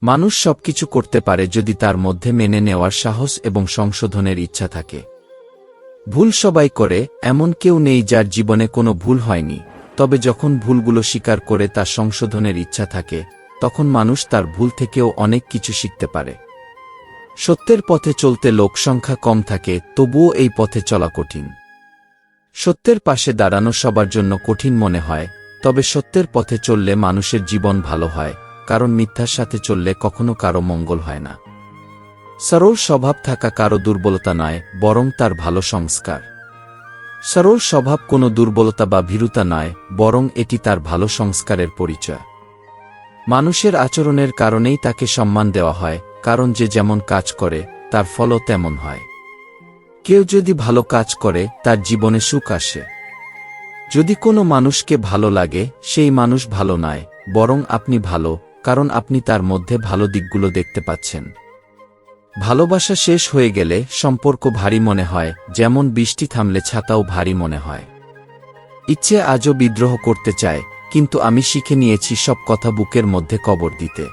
মানুষ সবকিছু করতে পারে যদি তার মধ্যে মেনে নেওয়ার সাহস এবং সংশোধনের ইচ্ছা থাকে। ভুল সবাই করে, এমন কেউ নেই যার জীবনে কোনো ভুল হয়নি, তবে যখন ভুলগুলো স্বীকার করে তার সংশোধনের ইচ্ছা থাকে, তখন মানুষ তার ভুল থেকেও অনেক কিছু শিখতে পারে। সত্যের পথে চলতে লোকসংখ্যা কম থাকে, তবুও এই পথে চলা কঠিন। সত্যের পাশে দাঁড়ানো সবার জন্য কঠিন মনে হয়, তবে সত্যের পথে চললে মানুষের জীবন ভালো হয়, কারণ মিথ্যার সাথে চললে কখনো কারো মঙ্গল হয় না। সরল স্বভাব থাকা কারো দুর্বলতা নয়, বরং তার ভালো সংস্কার। সরল স্বভাব কোনো দুর্বলতা বা ভীরুতা নয়, বরং এটি তার ভালো সংস্কারের পরিচয়। মানুষের আচরণের কারণেই তাকে সম্মান দেওয়া হয়, কারণ যে যেমন কাজ করে তার ফলও তেমন হয়। কেউ যদি ভালো কাজ করে তার জীবনে সুখ আসে। যদি কোনো মানুষকে ভালো লাগে, সেই মানুষ ভালো নয়, বরং আপনি ভালো, কারণ আপনি তার মধ্যে ভালো দিকগুলো দেখতে পাচ্ছেন। ভালোবাসা শেষ হয়ে গেলে সম্পর্ক ভারী মনে হয়, যেমন বৃষ্টি থামলে ছাতাও ভারী মনে হয়। ইচ্ছে আজও বিদ্রোহ করতে চায়, কিন্তু আমি শিখে নিয়েছি সব কথা বুকের মধ্যে কবর দিতে।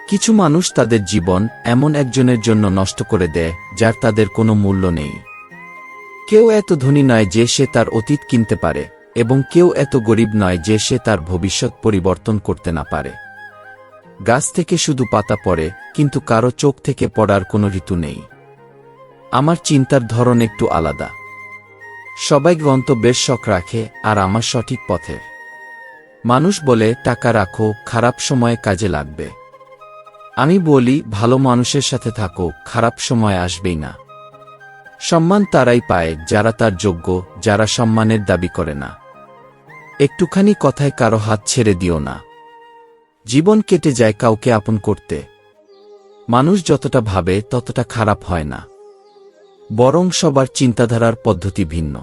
কিছু মানুষ তাদের জীবন এমন একজনের জন্য নষ্ট করে দেয় যার তাদের কোনো মূল্য নেই। কেউ এত ধনী নয় যে সে তার অতীত কিনতে পারে, এবং কেউ এত গরিব নয় যে সে তার ভবিষ্যৎ পরিবর্তন করতে না পারে। গাছ থেকে শুধু পাতা পড়ে, কিন্তু কারো চোখ থেকে পড়ার কোনো ঋতু নেই। আমার চিন্তার ধরন একটু আলাদা। সবাই গন্তব্যের শখ রাখে, আর আমার সঠিক পথের। মানুষ বলে টাকা রাখো, খারাপ সময়ে কাজে লাগবে। আমি বলি ভালো মানুষের সাথে থাকো, খারাপ সময় আসবেই না। সম্মান তারাই পায় যারা তার যোগ্য, যারা সম্মানের দাবি করে না। একটুখানি কথায় কারো হাত ছেড়ে দিও না। জীবন কেটে যায় কাউকে আপন করতে। মানুষ যতটা ভাবে ততটা খারাপ হয় না, বরং সবার চিন্তাধারার পদ্ধতি ভিন্ন।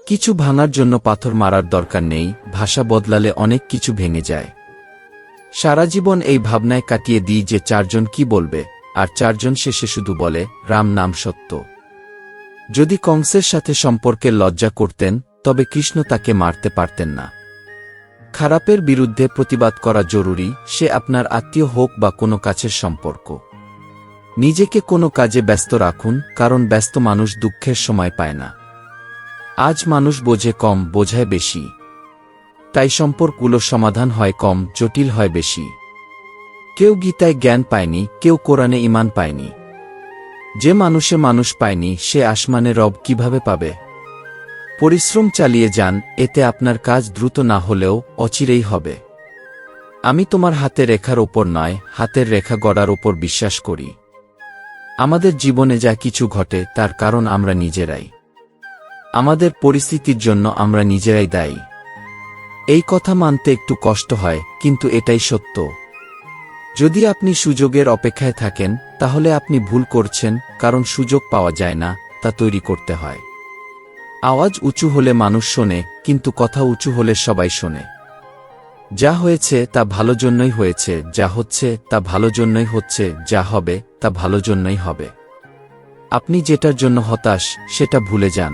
কিছু ভাঙার জন্য পাথর মারার দরকার নেই, ভাষা বদলালে অনেক কিছু ভেঙে যায়। সারা জীবন এই ভাবনায় কাটিয়ে দিই যে চারজন কি বলবে, আর চারজন শেষে শুধু বলে রাম নাম সত্য। যদি কংসের সাথে সম্পর্কের লজ্জা করতেন, তবে কৃষ্ণ তাকে মারতে পারতেন না। খারাপের বিরুদ্ধে প্রতিবাদ করা জরুরি, সে আপনার আত্মীয় হোক বা কোনো কাছের সম্পর্ক। নিজেকে কোনো কাজে ব্যস্ত রাখুন, কারণ ব্যস্ত মানুষ দুঃখের সময় পায় না। আজ মানুষ বোঝে কম, বোঝায় বেশি। তাই সম্পর্কগুলো সমাধান হয় কম, জটিল হয় বেশি। কেউ গীতায় জ্ঞান পায়নি, কেউ কোরআনে ঈমান পায়নি। যে মানুষ পায়নি, সে আসমানে রব কিভাবে পাবে? পরিশ্রম চালিয়ে যান, এতে আপনার কাজ দ্রুত না হলেও অচিরেই হবে। আমি তোমার হাতে রেখার ওপর নয়, হাতের রেখা গড়ার ওপর বিশ্বাস করি। আমাদের জীবনে যা কিছু ঘটে তার কারণ আমরা নিজেরাই। আমাদের পরিস্থিতির জন্য আমরা নিজেরাই দায়ী। এই কথা মানতে একটু কষ্ট হয়, কিন্তু এটাই সত্য। যদি আপনি সুযোগের অপেক্ষায় থাকেন, তাহলে আপনি ভুল করছেন, কারণ সুযোগ পাওয়া যায় না, তা তৈরি করতে হয়। আওয়াজ উঁচু হলে মানুষ শোনে, কিন্তু কথা উঁচু হলে সবাই শোনে। যা হয়েছে তা ভালো জন্যই হয়েছে, যা হচ্ছে তা ভালো জন্যই হচ্ছে, যা হবে তা ভালো জন্যই হবে। আপনি যেটার জন্য হতাশ, সেটা ভুলে যান।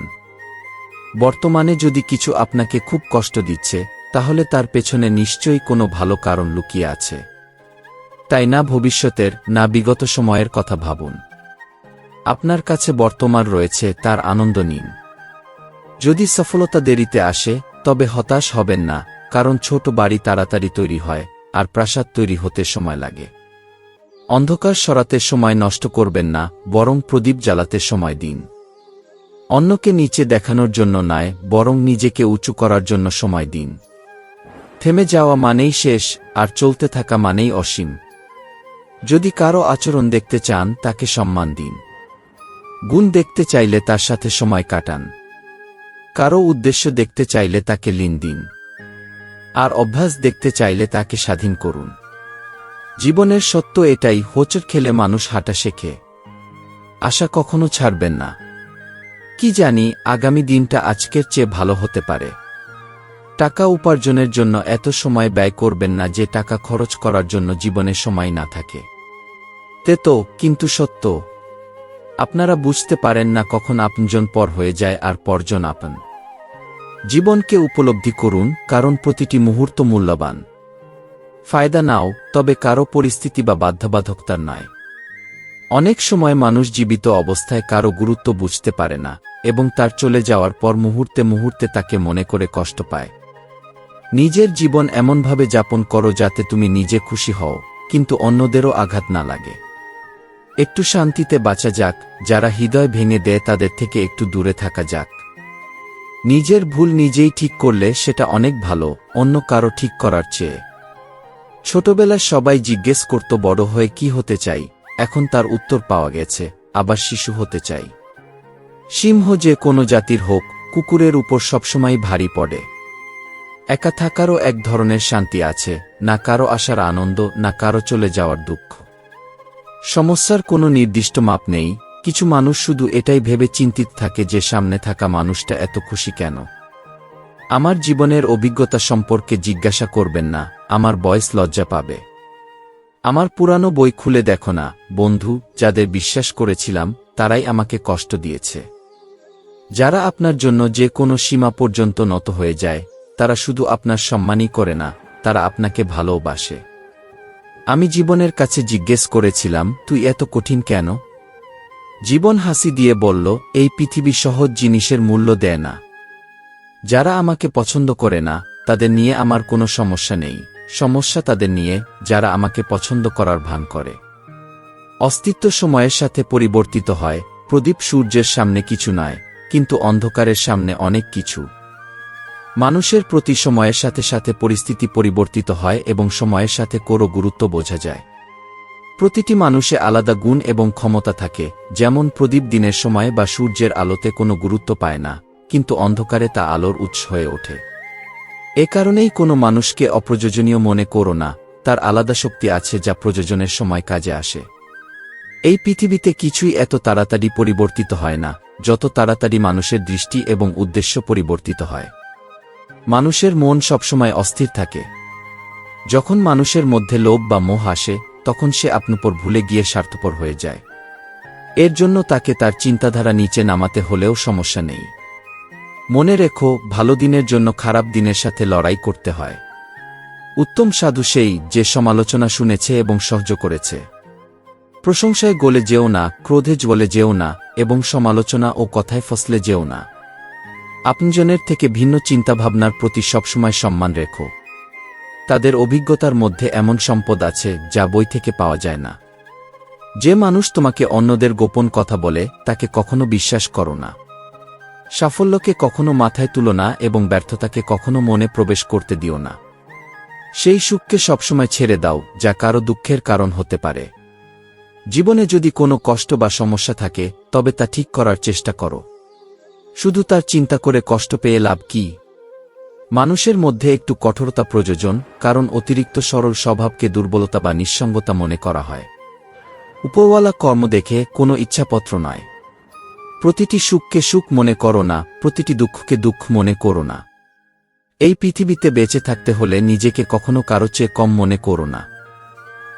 বর্তমানে যদি কিছু আপনাকে খুব কষ্ট দিচ্ছে, তাহলে তার পেছনে নিশ্চয়ই কোনো ভালো কারণ লুকিয়ে আছে। তাই না ভবিষ্যতের, না বিগত সময়ের কথা ভাবুন। আপনার কাছে বর্তমান রয়েছে, তার আনন্দ নিন। যদি সফলতা দেরিতে আসে, তবে হতাশ হবেন না, কারণ ছোট বাড়ি তাড়াতাড়ি তৈরি হয়, আর প্রাসাদ তৈরি হতে সময় লাগে। অন্ধকার সরাতে সময় নষ্ট করবেন না, বরং প্রদীপ জ্বালাতে সময় দিন। অন্যকে নিচে দেখানোর জন্য নয়, বরং নিজেকে উঁচু করার জন্য সময় দিন। থেমে যাওয়া মানেই শেষ, আর চলতে থাকা মানেই অসীম। যদি কারো আচরণ দেখতে চান, তাকে সম্মান দিন। গুণ দেখতে চাইলে তার সাথে সময় কাটান। কারো উদ্দেশ্য দেখতে চাইলে তাকে লীন দিন। আর অভ্যাস দেখতে চাইলে তাকে স্বাধীন করুন। জীবনের সত্য এটাই, হোঁচট খেলে মানুষ হাঁটা শেখে। আশা কখনো ছাড়বেন না। কি জানি আগামী দিনটা আজকের চেয়ে ভালো হতে পারে। টাকা উপার্জনের জন্য এত সময় ব্যয় করবেন না যে টাকা খরচ করার জন্য জীবনে সময় না থাকে। তো কিন্তু সত্য, আপনারা বুঝতে পারেন না কখন আপনজন পর হয়ে যায় আর পরজন আপন। জীবনকে উপলব্ধি করুন, কারণ প্রতিটি মুহূর্ত মূল্যবান। ফায়দা নাও, তবে কারো পরিস্থিতি বা বাধ্যবাধকতার নয়। অনেক সময় মানুষ জীবিত অবস্থায় কারো গুরুত্ব বুঝতে পারে না এবং তার চলে যাওয়ার পর মুহূর্তে মুহূর্তে তাকে মনে করে কষ্ট পায়। নিজের জীবন এমনভাবে যাপন করো যাতে তুমি নিজে খুশি হও, কিন্তু অন্যদেরও আঘাত না লাগে। একটু শান্তিতে বাঁচা যাক, যারা হৃদয় ভেঙে দেয় তাদের থেকে একটু দূরে থাকা যাক। নিজের ভুল নিজেই ঠিক করলে সেটা অনেক ভালো, অন্য কারো ঠিক করার চেয়ে। ছোটবেলায় সবাই জিজ্ঞেস করত বড় হয়ে কি হতে চাই, এখন তার উত্তর পাওয়া গেছে, আবার শিশু হতে চাই। সিংহ যে কোনো জাতির হোক, কুকুরের উপর সবসময় ভারী পড়ে। একা থাকারও এক ধরনের শান্তি আছে, না কারো আসার আনন্দ, না কারো চলে যাওয়ার দুঃখ। সমস্যার কোনো নির্দিষ্ট মাপ নেই, কিছু মানুষ শুধু এটাই ভেবে চিন্তিত থাকে যে সামনে থাকা মানুষটা এত খুশি কেন। আমার জীবনের অভিজ্ঞতা সম্পর্কে জিজ্ঞাসা করবেন না, আমার বয়স লজ্জা পাবে। আমার পুরানো বই খুলে দেখো না, বন্ধু, যাদের বিশ্বাস করেছিলাম তারাই আমাকে কষ্ট দিয়েছে। যারা আপনার জন্য যে কোনো সীমা পর্যন্ত নত হয়ে যায়, তারা শুধু আপনার সম্মানই করে না, তারা আপনাকে ভালোবাসে। আমি জীবনের কাছে জিজ্ঞেস করেছিলাম, তুই এত কঠিন কেন? জীবন হাসি দিয়ে বলল, এই পৃথিবী সহজ জিনিসের মূল্য দেয় না। যারা আমাকে পছন্দ করে না, তাদের নিয়ে আমার কোনো সমস্যা নেই, সমস্যা তাদের নিয়ে যারা আমাকে পছন্দ করার ভান করে। অস্তিত্ব সময়ের সাথে পরিবর্তিত হয়, প্রদীপ সূর্যের সামনে কিছু নয়, কিন্তু অন্ধকারের সামনে অনেক কিছু। মানুষের প্রতি সময়ের সাথে সাথে পরিস্থিতি পরিবর্তিত হয় এবং সময়ের সাথে কোনো গুরুত্ব বোঝা যায়। প্রতিটি মানুষে আলাদা গুণ এবং ক্ষমতা থাকে, যেমন প্রদীপ দিনের সময় বা সূর্যের আলোতে কোনো গুরুত্ব পায় না, কিন্তু অন্ধকারে তা আলোর উৎস হয়ে ওঠে। এ কারণেই কোনো মানুষকে অপ্রয়োজনীয় মনে করো না, তার আলাদা শক্তি আছে যা প্রয়োজনের সময় কাজে আসে। এই পৃথিবীতে কিছুই এত তাড়াতাড়ি পরিবর্তিত হয় না, যত তাড়াতাড়ি মানুষের দৃষ্টি এবং উদ্দেশ্য পরিবর্তিত হয়। মানুষের মন সবসময় অস্থির থাকে। যখন মানুষের মধ্যে লোভ বা মোহ আসে, তখন সে আপনার ভুলে গিয়ে স্বার্থপর হয়ে যায়। এর জন্য তাকে তার চিন্তাধারা নিচে নামাতে হলেও সমস্যা নেই। মনে রেখো, ভালো দিনের জন্য খারাপ দিনের সাথে লড়াই করতে হয়। উত্তম সাধু সেই যে সমালোচনা শুনেছে এবং সহ্য করেছে। প্রশংসায় গলে যেও না, ক্রোধে জ্বলে যেও না, এবং সমালোচনা ও কথায় ফসলে যেও না। আপনজনের থেকে ভিন্ন চিন্তাভাবনার প্রতি সবসময় সম্মান রেখো। তাদের অভিজ্ঞতার মধ্যে এমন সম্পদ আছে যা বই থেকে পাওয়া যায় না। যে মানুষ তোমাকে অন্যদের গোপন কথা বলে, তাকে কখনো বিশ্বাস করো না। সাফল্যকে কখনো মাথায় তুলো না এবং ব্যর্থতাকে কখনো মনে প্রবেশ করতে দিও না। সেই সুখকে সবসময় ছেড়ে দাও যা কারো দুঃখের কারণ হতে পারে। জীবনে যদি কোনো কষ্ট বা সমস্যা থাকে, তবে তা ঠিক করার চেষ্টা করো। শুধু তার চিন্তা করে কষ্ট পেয়ে লাভ কি? মানুষের মধ্যে একটু কঠোরতা প্রয়োজন, কারণ অতিরিক্ত সরল স্বভাবকে দুর্বলতা বা নিঃসঙ্গতা মনে করা হয়। উপরওয়ালা কর্ম দেখে কোনো ইচ্ছাপত্র নয়। প্রতিটি সুখকে সুখ মনে করো না, প্রতিটি দুঃখকে দুঃখ মনে করো না। এই পৃথিবীতে বেঁচে থাকতে হলে নিজেকে কখনো কারো চেয়ে কম মনে করো না।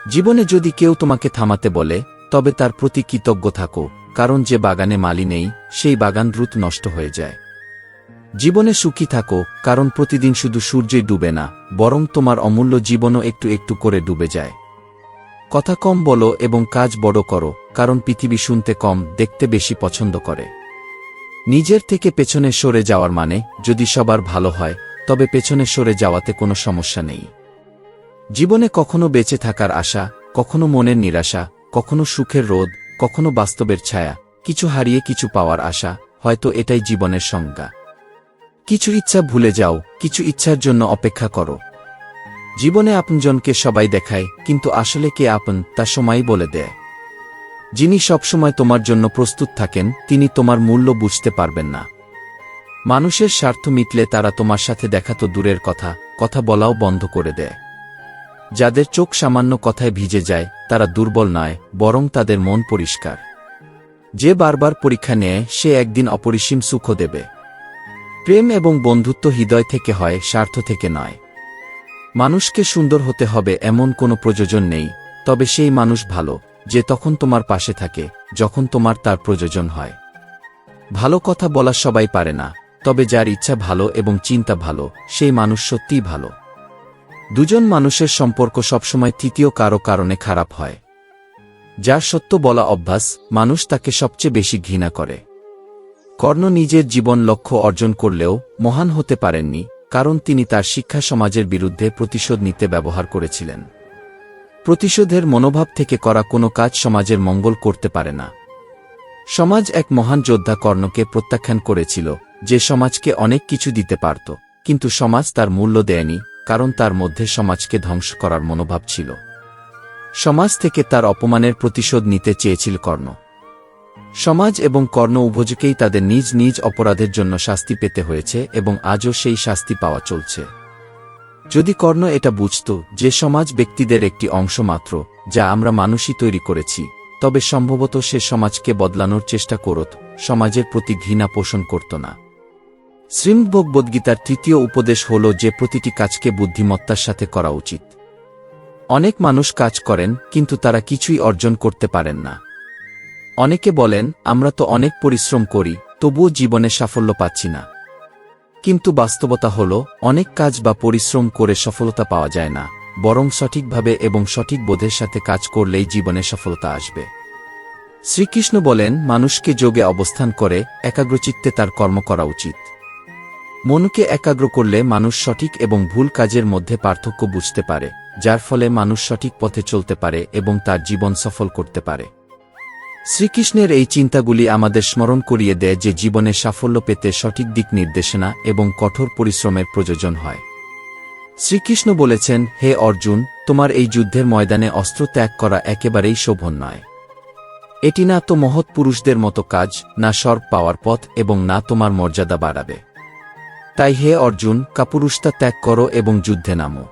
জীবনে যদি কেউ তোমাকে থামাতে বলে, তবে তার প্রতি কৃতজ্ঞ থাকো, কারণ যে বাগানে মালি নেই, সেই বাগান দ্রুত নষ্ট হয়ে যায়। জীবনে সুখী থাকো, কারণ প্রতিদিন শুধু সূর্যই ডুবে না, বরং তোমার অমূল্য জীবনও একটু একটু করে ডুবে যায়। কথা কম বলো এবং কাজ বড় করো, কারণ পৃথিবী শুনতে কম, দেখতে বেশি পছন্দ করে। নিজের থেকে পেছনে সরে যাওয়ার মানে, যদি সবার ভালো হয়, তবে পেছনে সরে যাওয়াতে কোনো সমস্যা নেই। জীবনে কখনো বেঁচে থাকার আশা, কখনো মনের নিরাশা, কখনো সুখের রোদ, কখনো বাস্তবের ছায়া, কিছু হারিয়ে কিছু পাওয়ার আশা, হয়তো এটাই জীবনের সংজ্ঞা। কিছু ইচ্ছা ভুলে যাও, কিছু ইচ্ছার জন্য অপেক্ষা করো। জীবনে আপনজনকে সবাই দেখায়, কিন্তু আসলে কে আপন তা সময়ই বলে দেয়। যিনি সবসময় তোমার জন্য প্রস্তুত থাকেন, তিনি তোমার মূল্য বুঝতে পারবেন না। মানুষের স্বার্থ মিটলে তারা তোমার সাথে দেখা তো দূরের কথা, কথা বলাও বন্ধ করে দেয়। যাদের চোখ সামান্য কথায় ভিজে যায়, তারা দুর্বল নয়, বরং তাদের মন পরিষ্কার। যে বারবার পরীক্ষা নেয়, সে একদিন অপরিসীম সুখও দেবে। প্রেম এবং বন্ধুত্ব হৃদয় থেকে হয়, স্বার্থ থেকে নয়। মানুষকে সুন্দর হতে হবে এমন কোনো প্রয়োজন নেই, তবে সেই মানুষ ভালো, যে তখন তোমার পাশে থাকে, যখন তোমার তার প্রয়োজন হয়। ভালো কথা বলা সবাই পারে না, তবে যার ইচ্ছা ভালো এবং চিন্তা ভালো, সেই মানুষ সত্যিই ভালো। দুজন মানুষের সম্পর্ক সবসময় তৃতীয় কারো কারণে খারাপ হয়। যার সত্য বলা অভ্যাস, মানুষ তাকে সবচেয়ে বেশি ঘৃণা করে। কর্ণ নিজের জীবন লক্ষ্য অর্জন করলেও মহান হতে পারেননি, কারণ তিনি তার শিক্ষা সমাজের বিরুদ্ধে প্রতিশোধ নিতে ব্যবহার করেছিলেন। প্রতিশোধের মনোভাব থেকে করা কোনো কাজ সমাজের মঙ্গল করতে পারে না। সমাজ এক মহান যোদ্ধা কর্ণকে প্রত্যাখ্যান করেছিল, যে সমাজকে অনেক কিছু দিতে পারত, কিন্তু সমাজ তার মূল্য দেয়নি, কারণ তার মধ্যে সমাজকে ধ্বংস করার মনোভাব ছিল। সমাজ থেকে তার অপমানের প্রতিশোধ নিতে চেয়েছিল কর্ণ। সমাজ এবং কর্ণ উভয়কেই তাদের নিজ নিজ অপরাধের জন্য শাস্তি পেতে হয়েছে এবং আজও সেই শাস্তি পাওয়া চলছে। যদি কর্ণ এটা বুঝত যে সমাজ ব্যক্তিদের একটি অংশ মাত্র, যা আমরা মানুষই তৈরি করেছি, তবে সম্ভবত সে সমাজকে বদলানোর চেষ্টা করত, সমাজের প্রতি ঘৃণা পোষণ করত না। শ্রীমদ্ভগবদ্গীতার তৃতীয় উপদেশ হল যে প্রতিটি কাজকে বুদ্ধিমত্তার সাথে করা উচিত। অনেক মানুষ কাজ করেন কিন্তু তারা কিছুই অর্জন করতে পারেন না। অনেকে বলেন, আমরা তো অনেক পরিশ্রম করি, তবুও জীবনে সাফল্য পাচ্ছি না। কিন্তু বাস্তবতা হল, অনেক কাজ বা পরিশ্রম করে সফলতা পাওয়া যায় না, বরং সঠিকভাবে এবং সঠিক বোধের সাথে কাজ করলেই জীবনে সফলতা আসবে। শ্রীকৃষ্ণ বলেন, মানুষকে যোগে অবস্থান করে একাগ্রচিত্তে তার কর্ম করা উচিত। মনকে একাগ্র করলে মানুষ সঠিক এবং ভুল কাজের মধ্যে পার্থক্য বুঝতে পারে, যার ফলে মানুষ সঠিক পথে চলতে পারে এবং তার জীবন সফল করতে পারে। শ্রীকৃষ্ণের এই চিন্তাগুলি আমাদের স্মরণ করিয়ে দেয় যে জীবনে সাফল্য পেতে সঠিক দিক নির্দেশনা এবং কঠোর পরিশ্রমের প্রয়োজন হয়। শ্রীকৃষ্ণ বলেছেন, হে অর্জুন, তোমার এই যুদ্ধের ময়দানে অস্ত্র ত্যাগ করা একেবারেই শোভন নয়। এটি না তো মহৎ পুরুষদের মতো কাজ, না স্বর্গ পাওয়ার পথ এবং না তোমার মর্যাদা বাড়াবে। তাই হে অর্জুন, কাপুরুষতা ত্যাগ করো এবং যুদ্ধে নামো।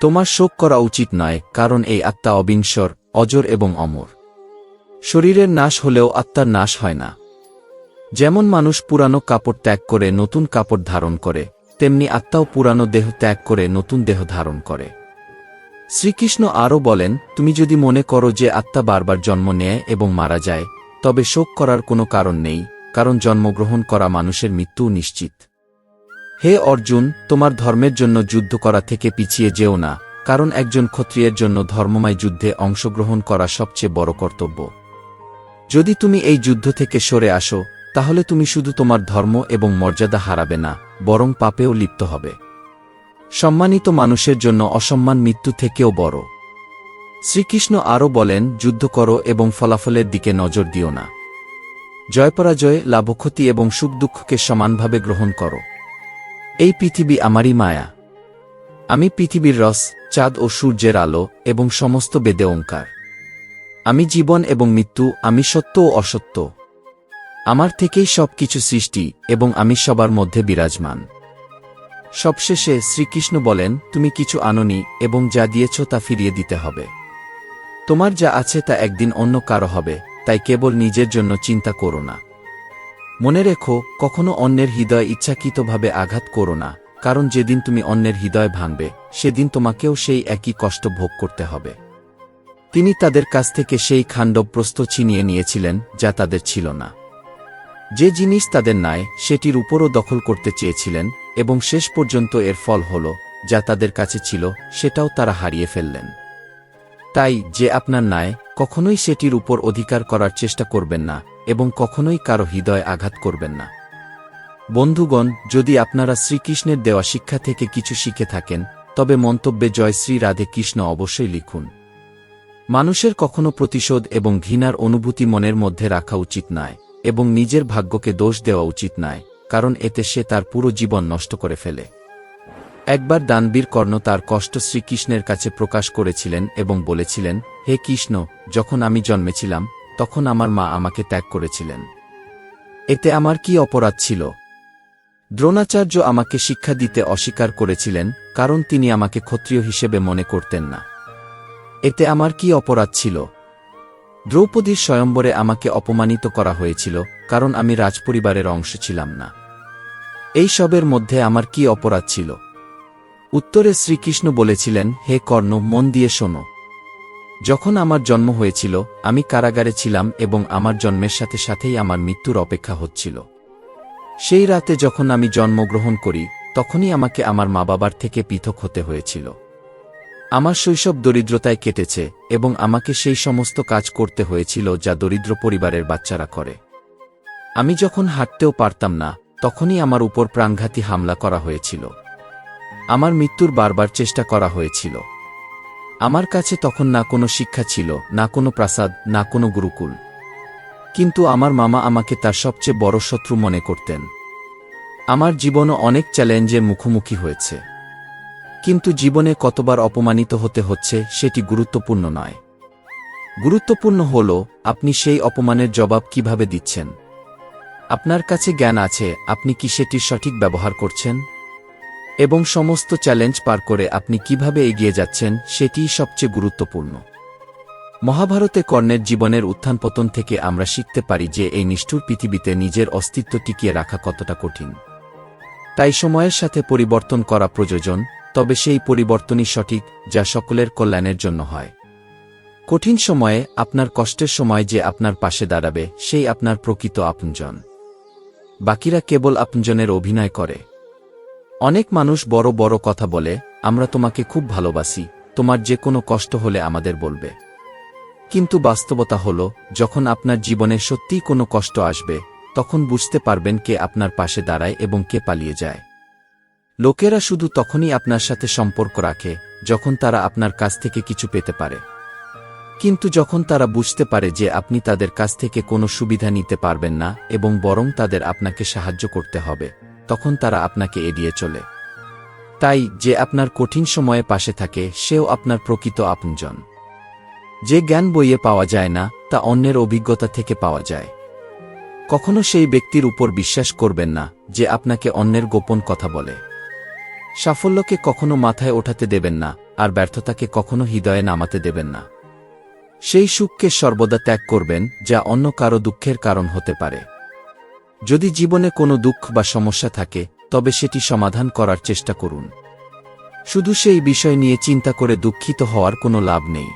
তোমার শোক করা উচিত নয়, কারণ এই আত্মা অবিনশ্বর, অজর এবং অমর। শরীরের নাশ হলেও আত্মার নাশ হয় না। যেমন মানুষ পুরানো কাপড় ত্যাগ করে নতুন কাপড় ধারণ করে, তেমনি আত্মাও পুরানো দেহ ত্যাগ করে নতুন দেহ ধারণ করে। শ্রীকৃষ্ণ আরও বলেন, তুমি যদি মনে করো যে আত্মা বারবার জন্ম নেয় এবং মারা যায়, তবে শোক করার কোনো কারণ নেই, কারণ জন্মগ্রহণ করা মানুষের মৃত্যু নিশ্চিত। হে অর্জুন, তোমার ধর্মের জন্য যুদ্ধ করা থেকে পিছিয়ে যেও না, কারণ একজন ক্ষত্রিয়ের জন্য ধর্মময় যুদ্ধে অংশগ্রহণ করা সবচেয়ে বড় কর্তব্য। যদি তুমি এই যুদ্ধ থেকে সরে আসো, তাহলে তুমি শুধু তোমার ধর্ম এবং মর্যাদা হারাবে না, বরং পাপেও লিপ্ত হবে। সম্মানিত মানুষের জন্য অসম্মান মৃত্যু থেকেও বড়। শ্রীকৃষ্ণ আরও বলেন, যুদ্ধ করো এবং ফলাফলের দিকে নজর দিও না। জয়পরাজয়, লাভক্ষতি এবং সুখ দুঃখকে সমানভাবে গ্রহণ করো। এই পৃথিবী আমারই মায়া। আমি পৃথিবীর রস, চাঁদ ও সূর্যের আলো এবং সমস্ত বেদে ওঙ্কার। আমি জীবন এবং মৃত্যু, আমি সত্য ও অসত্য। আমার থেকেই সব কিছু সৃষ্টি এবং আমি সবার মধ্যে বিরাজমান। সবশেষে শ্রীকৃষ্ণ বলেন, তুমি কিছু আনোনি এবং যা দিয়েছ তা ফিরিয়ে দিতে হবে। তোমার যা আছে তা একদিন অন্য কারো হবে, তাই কেবল নিজের জন্য চিন্তা করো না। মনে রেখো, কখনো অন্যের হৃদয় ইচ্ছাকৃতভাবে আঘাত করো না, কারণ যেদিন তুমি অন্যের হৃদয় ভাঙবে, সেদিন তোমাকেও সেই একই কষ্ট ভোগ করতে হবে। তিনি তাদের কাছ থেকে সেই খাণ্ডবপ্রস্থ ছিনিয়ে নিয়েছিলেন, যা তাদের ছিল না। যে জিনিস তাদের নাই, সেটির উপরও দখল করতে চেয়েছিলেন, এবং শেষ পর্যন্ত এর ফল হল, যা তাদের কাছে ছিল, সেটাও তারা হারিয়ে ফেললেন। তাই যে আপনার নাই, কখনোই সেটির উপর অধিকার করার চেষ্টা করবেন না, এবং কখনোই কারো হৃদয় আঘাত করবেন না। বন্ধুগণ, যদি আপনারা শ্রীকৃষ্ণের দেওয়া শিক্ষা থেকে কিছু শিখে থাকেন, তবে মন্তব্যে জয় শ্রী রাধে কৃষ্ণ অবশ্যই লিখুন। মানুষের কখনো প্রতিশোধ এবং ঘৃণার অনুভূতি মনের মধ্যে রাখা উচিত নয়, এবং নিজের ভাগ্যকে দোষ দেওয়া উচিত নয়, কারণ এতে সে তার পুরো জীবন নষ্ট করে ফেলে। একবার দানবীর কর্ণ তার কষ্ট শ্রীকৃষ্ণের কাছে প্রকাশ করেছিলেন এবং বলেছিলেন, হে কৃষ্ণ, যখন আমি জন্মেছিলাম, তখন আমার মা আমাকে ত্যাগ করেছিলেন। এতে আমার কি অপরাধ ছিল? দ্রোণাচার্য আমাকে শিক্ষা দিতে অস্বীকার করেছিলেন, কারণ তিনি আমাকে ক্ষত্রিয় হিসেবে মনে করতেন না। এতে আমার কি অপরাধ ছিল? দ্রৌপদীর স্বয়ম্বরে আমাকে অপমানিত করা হয়েছিল, কারণ আমি রাজপরিবারের অংশ ছিলাম না। এই সবের মধ্যে আমার কি অপরাধ ছিল? উত্তরে শ্রীকৃষ্ণ বলেছিলেন, হে কর্ণ, মন দিয়ে শোনো। যখন আমার জন্ম হয়েছিল, আমি কারাগারে ছিলাম এবং আমার জন্মের সাথে সাথেই আমার মৃত্যুর অপেক্ষা হচ্ছিল। সেই রাতে যখন আমি জন্মগ্রহণ করি, তখনই আমাকে আমার মা বাবার থেকে পৃথক হতে হয়েছিল। আমার শৈশব দরিদ্রতায় কেটেছে এবং আমাকে সেই সমস্ত কাজ করতে হয়েছিল যা দরিদ্র পরিবারের বাচ্চারা করে। আমি যখন হাঁটতেও পারতাম না, তখনই আমার উপর প্রাণঘাতী হামলা করা হয়েছিল। আমার মৃত্যুর বারবার চেষ্টা করা হয়েছিল। আমার কাছে তখন না কোনো শিক্ষা ছিল, না কোনো প্রাসাদ, না কোনো গুরুকুল। কিন্তু আমার মামা আমাকে তার সবচেয়ে বড় শত্রু মনে করতেন। আমার জীবনও অনেক চ্যালেঞ্জের মুখোমুখি হয়েছে। কিন্তু জীবনে কতবার অপমানিত হতে হচ্ছে সেটি গুরুত্বপূর্ণ নয়। গুরুত্বপূর্ণ হল আপনি সেই অপমানের জবাব কিভাবে দিচ্ছেন। আপনার কাছে জ্ঞান আছে, আপনি কি সেটির সঠিক ব্যবহার করছেন? এবং সমস্ত চ্যালেঞ্জ পার করে আপনি কিভাবে এগিয়ে যাচ্ছেন সেটিই সবচেয়ে গুরুত্বপূর্ণ। মহাভারতে কর্ণের জীবনের উত্থান পতন থেকে আমরা শিখতে পারি যে এই নিষ্ঠুর পৃথিবীতে নিজের অস্তিত্ব টিকিয়ে রাখা কতটা কঠিন। তাই সময়ের সাথে পরিবর্তন করা প্রয়োজন, তবে সেই পরিবর্তনই সঠিক, যা সকলের কল্যাণের জন্য হয়। কঠিন সময়ে, আপনার কষ্টের সময় যে আপনার পাশে দাঁড়াবে সেই আপনার প্রকৃত আপনজন। বাকিরা কেবল আপনজনের অভিনয় করে। অনেক মানুষ বড় বড় কথা বলে, আমরা তোমাকে খুব ভালোবাসি, তোমার যে কোনো কষ্ট হলে আমাদের বলবে। কিন্তু বাস্তবতা হল, যখন আপনার জীবনে সত্যিই কোনো কষ্ট আসবে, তখন বুঝতে পারবেন কে আপনার পাশে দাঁড়ায় এবং কে পালিয়ে যায়। লোকেরা শুধু তখনই আপনার সাথে সম্পর্ক রাখে যখন তারা আপনার কাছ থেকে কিছু পেতে পারে। কিন্তু যখন তারা বুঝতে পারে যে আপনি তাদের কাছ থেকে কোনো সুবিধা নিতে পারবেন না এবং বরং তাদের আপনাকে সাহায্য করতে হবে, তখন তারা আপনাকে এড়িয়ে চলে। তাই যে আপনার কঠিন সময়ে পাশে থাকে সেও আপনার প্রকৃত আপনজন। যে জ্ঞান বইয়ে পাওয়া যায় না, তা অন্যের অভিজ্ঞতা থেকে পাওয়া যায়। কখনো সেই ব্যক্তির উপর বিশ্বাস করবেন না যে আপনাকে অন্যের গোপন কথা বলে। সাফল্যকে কখনো মাথায় ওঠাতে দেবেন না, আর ব্যর্থতাকে কখনো হৃদয়ে নামাতে দেবেন না। সেই সুখকে সর্বদা ত্যাগ করবেন যা অন্য কারো দুঃখের কারণ হতে পারে। যদি জীবনে কোনো দুঃখ বা সমস্যা থাকে, তবে সেটি সমাধান করার চেষ্টা করুন। শুধু সেই বিষয় নিয়ে চিন্তা করে দুঃখিত হওয়ার কোনো লাভ নেই।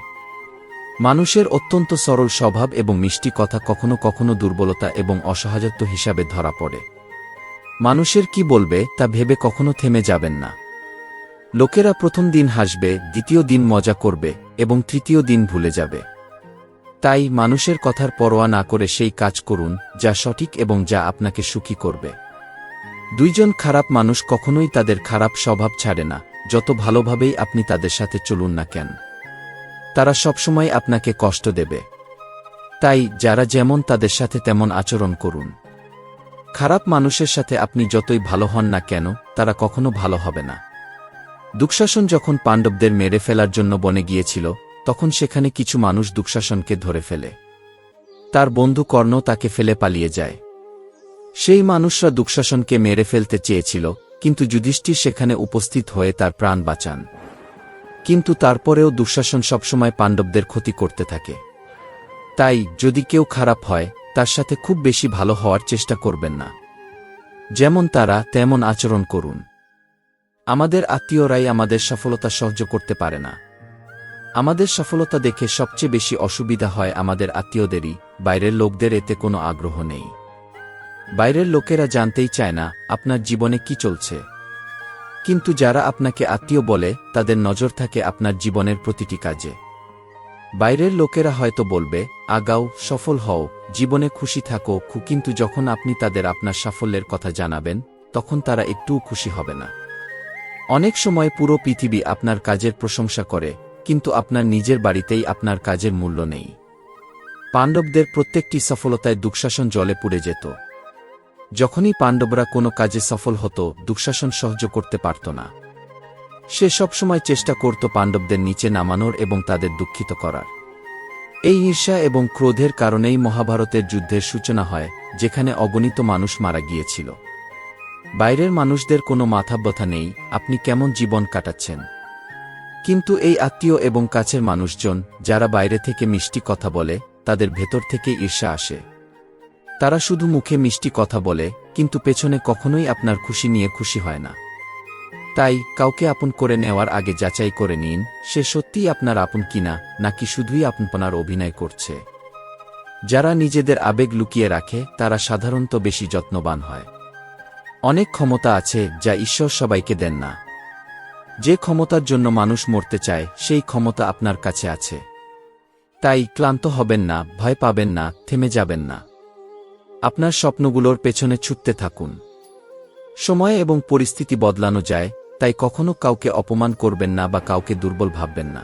মানুষের অত্যন্ত সরল স্বভাব এবং মিষ্টি কথা কখনো কখনো দুর্বলতা এবং অসহায়ত্ব হিসাবে ধরা পড়ে। মানুষের কি বলবে তা ভেবে কখনো থেমে যাবেন না। লোকেরা প্রথম দিন হাসবে, দ্বিতীয় দিন মজা করবে এবং তৃতীয় দিন ভুলে যাবে। তাই মানুষের কথার পরোয়া না করে সেই কাজ করুন যা সঠিক এবং যা আপনাকে সুখী করবে। দুইজন খারাপ মানুষ কখনোই তাদের খারাপ স্বভাব ছাড়ে না, যত ভালোভাবেই আপনি তাদের সাথে চলুন না কেন। তারা সবসময় আপনাকে কষ্ট দেবে। তাই যারা যেমন তাদের সাথে তেমন আচরণ করুন। খারাপ মানুষের সাথে আপনি যতই ভালো হন না কেন, তারা কখনো ভালো হবে না। দুঃশাসন যখন পাণ্ডবদের মেরে ফেলার জন্য বনে গিয়েছিল, তখন সেখানে কিছু মানুষ দুঃশাসনকে ধরে ফেলে। তার বন্ধু কর্ণ তাকে ফেলে পালিয়ে যায়। সেই মানুষরা দুঃশাসনকে মেরে ফেলতে চেয়েছিল, কিন্তু যুধিষ্ঠির সেখানে উপস্থিত হয়ে তার প্রাণ বাঁচান। কিন্তু তারপরেও দুঃশাসন সবসময় পাণ্ডবদের ক্ষতি করতে থাকে। তাই যদি কেউ খারাপ হয়, তার সাথে খুব বেশি ভালো হওয়ার চেষ্টা করবেন না। যেমন তারা, তেমন আচরণ করুন। আমাদের আত্মীয়রাই আমাদের সফলতা সহ্য করতে পারে না। আমাদের সফলতা দেখে সবচেয়ে বেশি অসুবিধা হয় আমাদের আত্মীয়দেরই, বাইরের লোকদের এতে কোনো আগ্রহ নেই। বাইরের লোকেরা জানতেই চায় না আপনার জীবনে কি চলছে। কিন্তু যারা আপনাকে আত্মীয় বলে, তাদের নজর থাকে আপনার জীবনের প্রতিটি কাজে। বাইরের লোকেরা হয়তো বলবে, আগাও, সফল হও, জীবনে খুশি থাকো, কিন্তু যখন আপনি তাদের আপনার সাফল্যের কথা জানাবেন, তখন তারা একটুও খুশি হবে না। অনেক সময় পুরো পৃথিবী আপনার কাজের প্রশংসা করে, কিন্তু আপনার নিজের বাড়িতেই আপনার কাজের মূল্য নেই। পাণ্ডবদের প্রত্যেকটি সফলতায় দুঃশাসন জলে পুড়ে যেত। যখনই পাণ্ডবরা কোনো কাজে সফল হতো, দুঃশাসন সহ্য করতে পারত না। সে সবসময় চেষ্টা করত পাণ্ডবদের নিচে নামানোর এবং তাদের দুঃখিত করার। এই ঈর্ষা এবং ক্রোধের কারণেই মহাভারতের যুদ্ধের সূচনা হয়, যেখানে অগণিত মানুষ মারা গিয়েছিল। বাইরের মানুষদের কোনো মাথা ব্যথা নেই আপনি কেমন জীবন কাটাচ্ছেন। কিন্তু এই আত্মীয় এবং কাছের মানুষজন, যারা বাইরে থেকে মিষ্টি কথা বলে, তাদের ভেতর থেকে ঈর্ষা আসে। তারা শুধু মুখে মিষ্টি কথা বলে, কিন্তু পেছনে কখনোই আপনার খুশি নিয়ে খুশি হয় না। তাই কাউকে আপন করে নেওয়ার আগে যাচাই করে নিন সে সত্যিই আপনার আপন কিনা, নাকি শুধুই আপনপনার অভিনয় করছে। যারা নিজেদের আবেগ লুকিয়ে রাখে, তারা সাধারণত বেশি যত্নবান হয়। অনেক ক্ষমতা আছে যা ঈশ্বর সবাইকে দেন না। যে ক্ষমতার জন্য মানুষ মরতে চায় সেই ক্ষমতা আপনার কাছে আছে। তাই ক্লান্ত হবেন না, ভয় পাবেন না, থেমে যাবেন না। আপনার স্বপ্নগুলোর পেছনে ছুটতে থাকুন। সময় এবং পরিস্থিতি বদলানো যায়, তাই কখনো কাউকে অপমান করবেন না বা কাউকে দুর্বল ভাববেন না।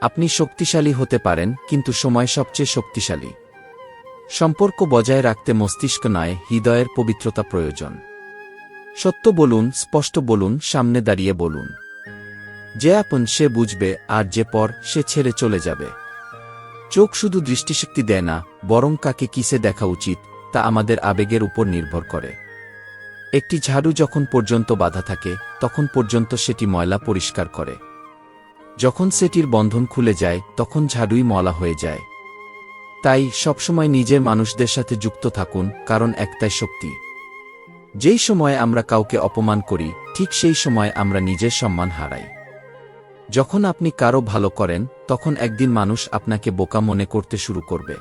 আপনি শক্তিশালী হতে পারেন, কিন্তু সময় সবচেয়ে শক্তিশালী। সম্পর্ক বজায় রাখতে মস্তিষ্ক নয়, হৃদয়ের পবিত্রতা প্রয়োজন। সত্য বলুন, স্পষ্ট বলুন, সামনে দাঁড়িয়ে বলুন। যে আপন সে বুঝবে, আর যে পর সে ছেড়ে চলে যাবে। চোখ শুধু দৃষ্টিশক্তি দেয় না, বরং কাকে কিসে দেখা উচিত তা আমাদের আবেগের উপর নির্ভর করে। একটি ঝাড়ু যখন পর্যন্ত বাধা থাকে তখন পর্যন্ত সেটি ময়লা পরিষ্কার করে। যখন সেটির বন্ধন খুলে যায় তখন ঝাড়ুই ময়লা হয়ে যায়। তাই সবসময় নিজের মানুষদের সাথে যুক্ত থাকুন, কারণ একটাই শক্তি। যেই সময় আমরা কাউকে অপমান করি, ঠিক সেই সময় আমরা নিজের সম্মান হারাই। যখন আপনি কারো ভালো করেন, তখন একদিন মানুষ আপনাকে বোকা মনে করতে শুরু করবে।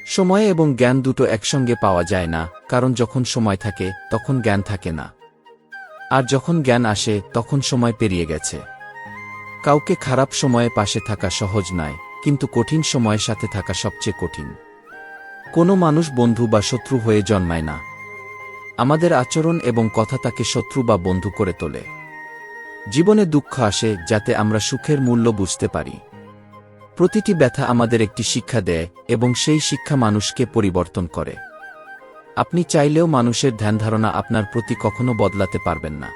সময় এবং জ্ঞান দুটো একসঙ্গে পাওয়া যায় না, কারণ যখন সময় থাকে তখন জ্ঞান থাকে না, আর যখন জ্ঞান আসে তখন সময় পেরিয়ে গেছে। কাউকে খারাপ সময়ে পাশে থাকা সহজ নয়, কিন্তু কঠিন সময়ের সাথে থাকা সবচেয়ে কঠিন। কোনো মানুষ বন্ধু বা শত্রু হয়ে জন্মায় না। আমাদের আচরণ এবং কথা তাকে শত্রু বা বন্ধু করে তোলে। জীবনে দুঃখ আসে যাতে আমরা সুখের মূল্য বুঝতে পারি। প্রতিটি ব্যথা আমাদের একটি শিক্ষা দেয়, এবং সেই শিক্ষা মানুষকে পরিবর্তন করে। আপনি চাইলেও মানুষের ধ্যানধারণা আপনার প্রতি কখনো বদলাতে পারবেন না।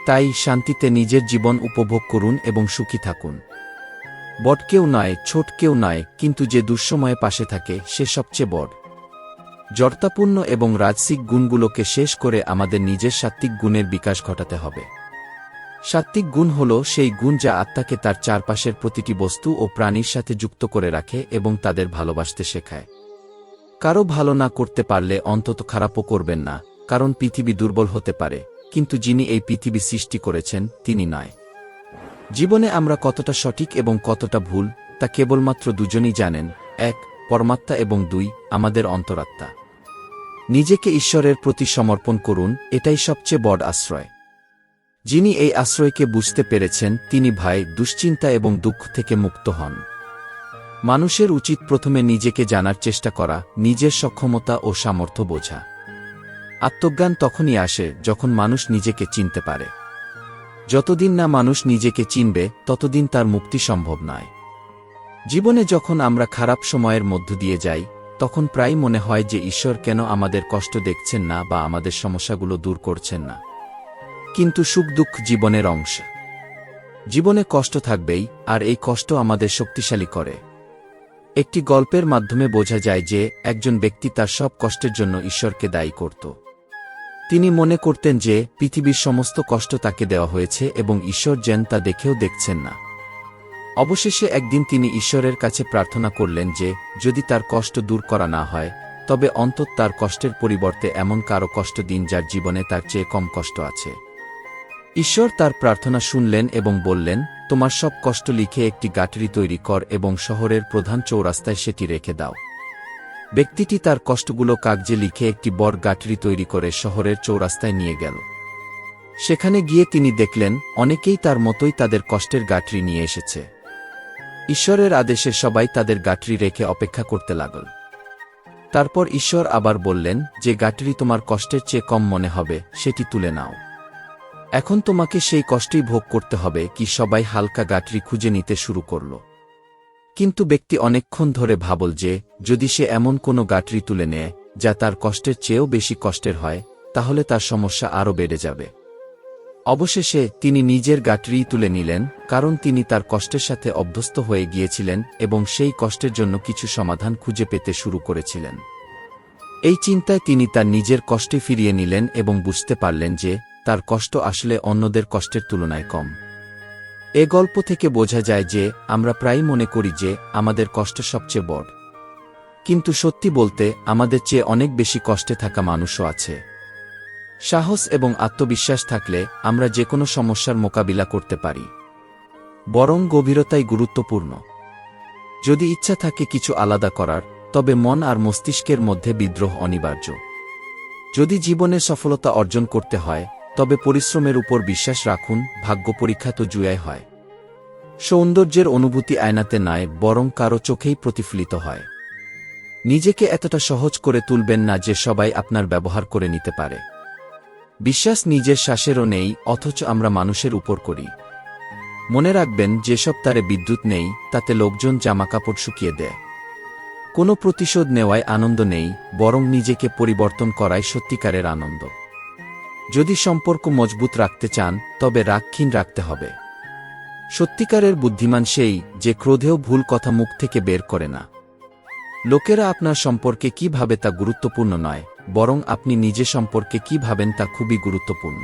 তাই শান্তিতে নিজের জীবন উপভোগ করুন এবং সুখী থাকুন। বড় কেউ নয়, ছোট কেউ নয়, কিন্তু যে দুঃসময়ে পাশে থাকে সে সবচেয়ে বড়। জড়তাপূর্ণ এবং রাজসিক গুণগুলোকে শেষ করে আমাদের নিজের সাত্ত্বিক গুণের বিকাশ ঘটাতে হবে। সাত্ত্বিক গুণ হল সেই গুণ যা আত্মাকে তার চারপাশের প্রতিটি বস্তু ও প্রাণীর সাথে যুক্ত করে রাখে এবং তাদের ভালোবাসতে শেখায়। কারো ভালো না করতে পারলে অন্তত খারাপও করবেন না, কারণ পৃথিবী দুর্বল হতে পারে, কিন্তু যিনি এই পৃথিবী সৃষ্টি করেছেন তিনি নয়। জীবনে আমরা কতটা সঠিক এবং কতটা ভুল তা কেবলমাত্র দুজনই জানেন, এক পরমাত্মা এবং দুই আমাদের অন্তরাত্মা। নিজেকে ঈশ্বরের প্রতি সমর্পণ করুন, এটাই সবচেয়ে বড় আশ্রয়। যিনি এই আশ্রয়কে বুঝতে পেরেছেন তিনি ভয়, দুশ্চিন্তা এবং দুঃখ থেকে মুক্ত হন। মানুষের উচিত প্রথমে নিজেকে জানার চেষ্টা করা, নিজের সক্ষমতা ও সামর্থ্য বোঝা। আত্মজ্ঞান তখনই আসে যখন মানুষ নিজেকে চিনতে পারে। যতদিন না মানুষ নিজেকে চিনবে ততদিন তার মুক্তি সম্ভব নয়। জীবনে যখন আমরা খারাপ সময়ের মধ্য দিয়ে যাই, তখন প্রায় মনে হয় যে ঈশ্বর কেন আমাদের কষ্ট দেখছেন না বা আমাদের সমস্যাগুলো দূর করছেন না। কিন্তু সুখ দুঃখ জীবনের অংশ। জীবনে কষ্ট থাকবেই, আর এই কষ্ট আমাদের শক্তিশালী করে। একটি গল্পের মাধ্যমে বোঝা যায় যে একজন ব্যক্তি তার সব কষ্টের জন্য ঈশ্বরকে দায়ী করত। তিনি মনে করতেন যে পৃথিবীর সমস্ত কষ্ট তাকে দেওয়া হয়েছে এবং ঈশ্বর যেন তা দেখেও দেখছেন না। অবশেষে একদিন তিনি ঈশ্বরের কাছে প্রার্থনা করলেন যে যদি তার কষ্ট দূর করা না হয়, তবে অন্তত তার কষ্টের পরিবর্তে এমন কারো কষ্ট দিন যার জীবনে তার চেয়ে কম কষ্ট আছে। ঈশ্বর তার প্রার্থনা শুনলেন এবং বললেন, তোমার সব কষ্ট লিখে একটি গাঁটরি তৈরি কর এবং শহরের প্রধান চৌরাস্তায় সেটি রেখে দাও। ব্যক্তিটি তার কষ্টগুলো কাগজে লিখে একটি বড় গাঁটরি তৈরি করে শহরের চৌরাস্তায় নিয়ে গেল। সেখানে গিয়ে তিনি দেখলেন অনেকেই তার মতোই তাদের কষ্টের গাঁটরি নিয়ে এসেছে। ঈশ্বরের আদেশে সবাই তাদের গাঁটরি রেখে অপেক্ষা করতে লাগল। তারপর ঈশ্বর আবার বললেন, যে গাঁটরি তোমার কষ্টের চেয়ে কম মনে হবে সেটি তুলে নাও। এখন তোমাকে সেই কষ্টই ভোগ করতে হবে। কি সবাই হালকা গাঁটরি খুঁজে নিতে শুরু করল। কিন্তু ব্যক্তি অনেকক্ষণ ধরে ভাবল যে যদি সে এমন কোনো গাঁটরি তুলে নেয় যা তার কষ্টের চেয়েও বেশি কষ্টের হয়, তাহলে তার সমস্যা আরও বেড়ে যাবে। অবশেষে তিনি নিজের গাঁটরিই তুলে নিলেন, কারণ তিনি তার কষ্টের সাথে অভ্যস্ত হয়ে গিয়েছিলেন এবং সেই কষ্টের জন্য কিছু সমাধান খুঁজে পেতে শুরু করেছিলেন। এই চিন্তায় তিনি তার নিজের কষ্টে ফিরিয়ে নিলেন এবং বুঝতে পারলেন যে তার কষ্ট আসলে অন্যদের কষ্টের তুলনায় কম। এ গল্প থেকে বোঝা যায় যে আমরা প্রায়ই মনে করি যে আমাদের কষ্ট সবচেয়ে বড়, কিন্তু সত্যি বলতে আমাদের চেয়ে অনেক বেশি কষ্টে থাকা মানুষও আছে। সাহস এবং আত্মবিশ্বাস থাকলে আমরা যে কোনো সমস্যার মোকাবিলা করতে পারি। বরং গভীরতাই গুরুত্বপূর্ণ। যদি ইচ্ছা থাকে কিছু আলাদা করার, তবে মন আর মস্তিষ্কের মধ্যে বিদ্রোহ অনিবার্য। যদি জীবনে সফলতা অর্জন করতে হয় তবে পরিশ্রমের উপর বিশ্বাস রাখুন। ভাগ্য পরীক্ষা তো জুয়ায় হয়। সৌন্দর্যের অনুভূতি আয়নাতে নয়, বরং কারো চোখেই প্রতিফলিত হয়। নিজেকে এতটা সহজ করে তুলবেন না যে সবাই আপনার ব্যবহার করে নিতে পারে। বিশ্বাস নিজের শ্বাসেরও নেই, অথচ আমরা মানুষের উপর করি। মনে রাখবেন, যেসব তারে বিদ্যুৎ নেই তাতে লোকজন জামাকাপড় শুকিয়ে দেয়। কোনো প্রতিশোধ নেওয়ায় আনন্দ নেই, বরং নিজেকে পরিবর্তন করাই সত্যিকারের আনন্দ। যদি সম্পর্ক মজবুত রাখতে চান তবে রাগহীন রাখতে হবে। সত্যিকারের বুদ্ধিমান সেই যে ক্রোধেও ভুল কথা মুখ থেকে বের করে না। লোকেরা আপনার সম্পর্কে কি ভাবে তা গুরুত্বপূর্ণ নয়, বরং আপনি নিজে সম্পর্কে কি ভাবেন তা খুবই গুরুত্বপূর্ণ।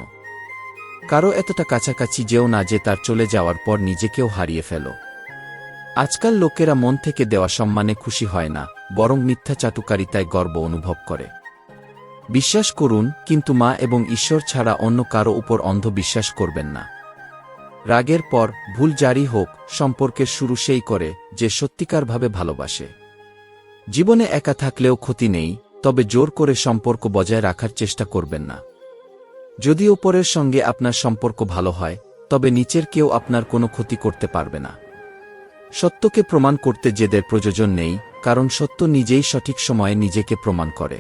কারো এতটা কাছাকাছি যেও না যে তার চলে যাওয়ার পর নিজেকেও হারিয়ে ফেলো। আজকাল লোকেরা মন থেকে দেওয়া সম্মানে খুশি হয় না, বরং মিথ্যা চাটুকারিতায় গর্ব অনুভব করে। বিশ্বাস করুন, কিন্তু মা এবং ঈশ্বর ছাড়া অন্য কারো উপর অন্ধ বিশ্বাস করবেন না। রাগের পর ভুল জারি হোক, সম্পর্কের শুরু সেই করে যে সত্যিকারভাবে ভালোবাসে। জীবনে একা থাকলেও ক্ষতি নেই, তবে জোর করে সম্পর্ক বজায় রাখার চেষ্টা করবেন না। যদি ওপরের সঙ্গে আপনার সম্পর্ক ভালো হয় তবে নিচের কেউ আপনার কোনো ক্ষতি করতে পারবে না। সত্যকে প্রমাণ করতে জেদের প্রয়োজন নেই, কারণ সত্য নিজেই সঠিক সময়ে নিজেকে প্রমাণ করে।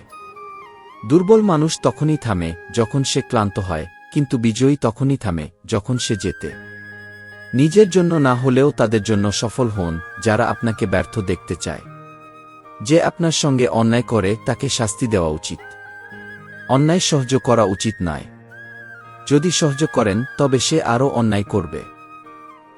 দুর্বল মানুষ তখনই থামে যখন সে ক্লান্ত হয়, কিন্তু বিজয়ী তখনই থামে যখন সে জেতে। নিজের জন্য না হলেও তাদের জন্য সফল হন যারা আপনাকে ব্যর্থ দেখতে চায়। যে আপনার সঙ্গে অন্যায় করে তাকে শাস্তি দেওয়া উচিত। অন্যায় সহ্য করা উচিত নয়। যদি সহ্য করেন তবে সে আরও অন্যায় করবে।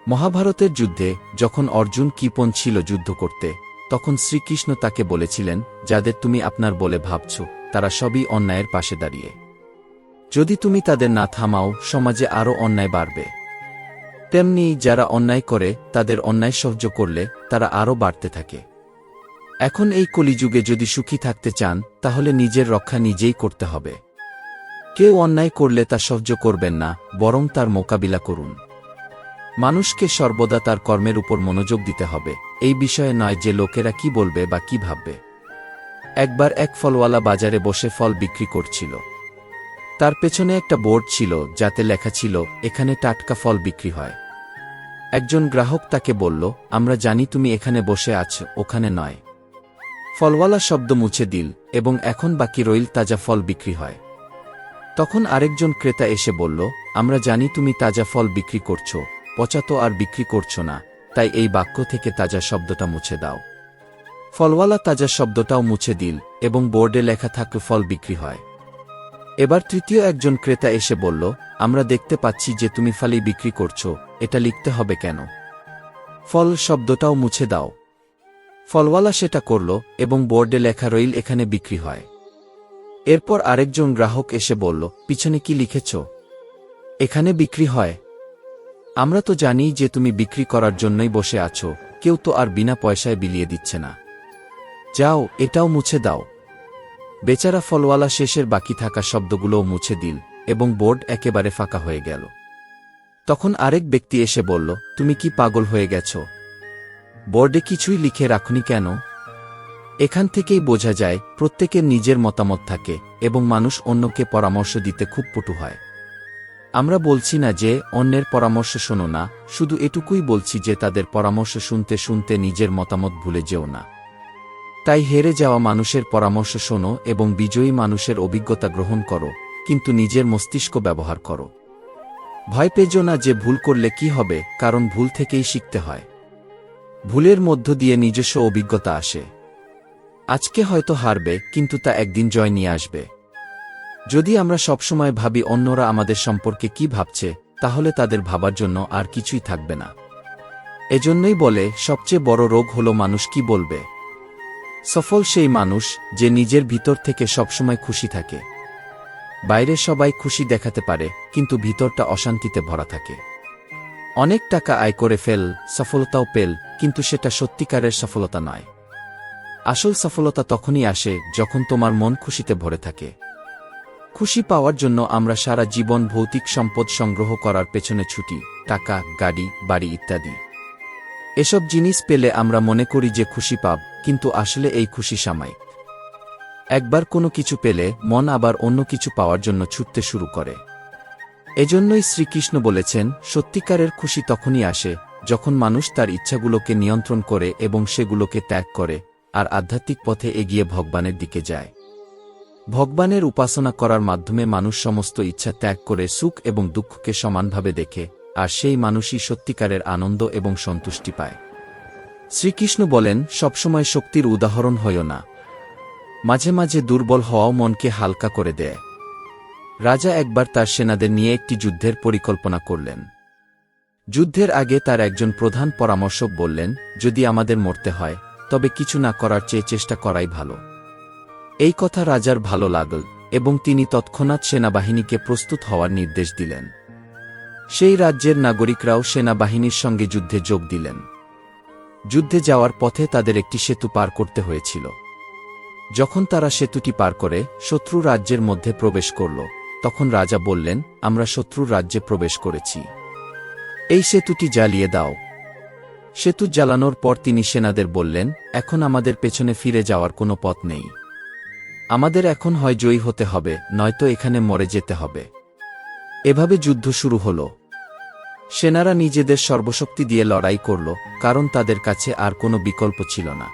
মহাভারতের যুদ্ধে যখন অর্জুন কৃপণ ছিল যুদ্ধ করতে, তখন শ্রীকৃষ্ণ তাকে বলেছিলেন, যাদের তুমি আপনার বলে ভাবছ তারা সবই অন্যায়ের পাশে দাঁড়িয়ে। যদি তুমি তাদের না থামাও সমাজে আরও অন্যায় বাড়বে। তেমনি যারা অন্যায় করে তাদের অন্যায় সহ্য করলে তারা আরও বাড়তে থাকে। এখন এই কলিযুগে যদি সুখী থাকতে চান তাহলে নিজের রক্ষা নিজেই করতে হবে। কেউ অন্যায় করলে তা সহ্য করবেন না, বরং তার মোকাবিলা করুন। মানুষকে সর্বদা তার কর্মের উপর মনোযোগ দিতে হবে, এই বিষয়ে নয় যে লোকেরা কি বলবে বা কি ভাববে। একবার এক ফলওয়ালা বাজারে বসে ফল বিক্রি করছিল। তার পেছনে একটা বোর্ড ছিল যাতে লেখা ছিল, এখানে টাটকা ফল বিক্রি হয়। একজন গ্রাহক তাকে বলল, আমরা জানি তুমি এখানে বসে আছো, ওখানে নয়। ফলওয়ালা শব্দ মুছে দিল এবং এখন বাকি রইল তাজা ফল বিক্রি হয়। তখন আরেকজন ক্রেতা এসে বলল, আমরা জানি তুমি তাজা ফল বিক্রি করছো, পচা তো আর বিক্রি করছো না, তাই এই বাক্য থেকে তাজা শব্দটা মুছে দাও। ফলওয়ালা তাজা শব্দটাও মুছে দিল এবং বোর্ডে লেখা থাকল ফল বিক্রি হয়। এবার তৃতীয় একজন ক্রেতা এসে বলল, আমরা দেখতে পাচ্ছি যে তুমি ফালি বিক্রি করছো, এটা লিখতে হবে কেন? ফল শব্দটাও মুছে দাও। ফলওয়ালা সেটা করল এবং বোর্ডে লেখা রইল, এখানে বিক্রি হয়। এরপর আরেকজন গ্রাহক এসে বলল, পিছনে কি লিখেছ? এখানে বিক্রি হয়। আমরা তো জানি যে তুমি বিক্রি করার জন্যই বসে আছো, কেউ তো আর বিনা পয়সায় বিলিয়ে দিচ্ছে না। যাও, এটাও মুছে দাও। বেচারা ফলওয়ালা শেষের বাকি থাকা শব্দগুলোও মুছে দিল এবং বোর্ড একেবারে ফাঁকা হয়ে গেল। তখন আরেক ব্যক্তি এসে বলল, তুমি কি পাগল হয়ে গেছ? বোর্ডে কিছুই লিখে রাখনি কেন? এখান থেকেই বোঝা যায় প্রত্যেকের নিজের মতামত থাকে এবং মানুষ অন্যকে পরামর্শ দিতে খুব পটু হয়। আমরা বলছি না যে অন্যের পরামর্শ শোনো না, শুধু এটুকুই বলছি যে তাদের পরামর্শ শুনতে শুনতে নিজের মতামত ভুলে যেও না। তাই হেরে যাওয়া মানুষের পরামর্শ শোনো এবং বিজয়ী মানুষের অভিজ্ঞতা গ্রহণ করো, কিন্তু নিজের মস্তিষ্ক ব্যবহার করো। ভয় পেজো না যে ভুল করলে কি হবে, কারণ ভুল থেকেই শিখতে হয়। ভুলের মধ্য দিয়ে নিজস্ব অভিজ্ঞতা আসে। আজকে হয়তো হারবে, কিন্তু তা একদিন জয় নিয়ে আসবে। যদি আমরা সবসময় ভাবি অন্যরা আমাদের সম্পর্কে কি ভাবছে, তাহলে তাদের ভাবার জন্য আর কিছুই থাকবে না। এজন্যই বলে, সবচেয়ে বড় রোগ হলো মানুষ কি বলবে। সফল সেই মানুষ যে নিজের ভিতর থেকে সবসময় খুশি থাকে। বাইরে সবাই খুশি দেখাতে পারে, কিন্তু ভিতরটা অশান্তিতে ভরা থাকে। অনেক টাকা আয় করে ফেল, সফলতাও পেল, কিন্তু সেটা সত্যিকারের সফলতা নয়। আসল সফলতা তখনই আসে যখন তোমার মন খুশিতে ভরে থাকে। খুশি পাওয়ার জন্য আমরা সারা জীবন ভৌতিক সম্পদ সংগ্রহ করার পেছনে ছুটি, টাকা, গাড়ি, বাড়ি ইত্যাদি। এসব জিনিস পেলে আমরা মনে করি যে খুশি পাব, কিন্তু আসলে এই খুশি সাময়িক। একবার কোনো কিছু পেলে মন আবার অন্য কিছু পাওয়ার জন্য ছুটতে শুরু করে। এজন্যই শ্রীকৃষ্ণ বলেছেন, সত্যিকারের খুশি তখনই আসে যখন মানুষ তার ইচ্ছাগুলোকে নিয়ন্ত্রণ করে এবং সেগুলোকে ত্যাগ করে আর আধ্যাত্মিক পথে এগিয়ে ভগবানের দিকে যায়। ভগবানের উপাসনা করার মাধ্যমে মানুষ সমস্ত ইচ্ছা ত্যাগ করে সুখ এবং দুঃখকে সমানভাবে দেখে, আর সেই মানুষই সত্যিকারের আনন্দ এবং সন্তুষ্টি পায়। শ্রীকৃষ্ণ বলেন, সবসময় শক্তির উদাহরণ হয়ো না। মাঝে মাঝে দুর্বল হওয়াও মনকে হালকা করে দেয়। রাজা একবার তার সেনাদের নিয়ে একটি যুদ্ধের পরিকল্পনা করলেন। যুদ্ধের আগে তার একজন প্রধান পরামর্শক বললেন, যদি আমাদের মরতে হয় তবে কিছু না করার চেয়ে চেষ্টা করাই ভালো। এই কথা রাজার ভালো লাগল এবং তিনি তৎক্ষণাৎ সেনাবাহিনীকে প্রস্তুত হওয়ার নির্দেশ দিলেন। সেই রাজ্যের নাগরিকরাও সেনাবাহিনীর সঙ্গে যুদ্ধে যোগ দিলেন। যুদ্ধে যাওয়ার পথে তাদের একটি সেতু পার করতে হয়েছিল। যখন তারা সেতুটি পার করে শত্রু রাজ্যের মধ্যে প্রবেশ করল, তখন রাজা বললেন, আমরা শত্রুর রাজ্যে প্রবেশ করেছি, এই সেতুটি জ্বালিয়ে দাও। সেতু জ্বালানোর পর তিনি সেনাদের বললেন, এখন আমাদের পেছনে ফিরে যাওয়ার কোনো পথ নেই। আমাদের এখন হয় জয়ী হতে হবে, নয়তো এখানে মরে যেতে হবে। এভাবে যুদ্ধ শুরু হল। সেনারা নিজেদের সর্বশক্তি দিয়ে লড়াই করল, কারণ তাদের কাছে আর কোনো বিকল্প ছিল না।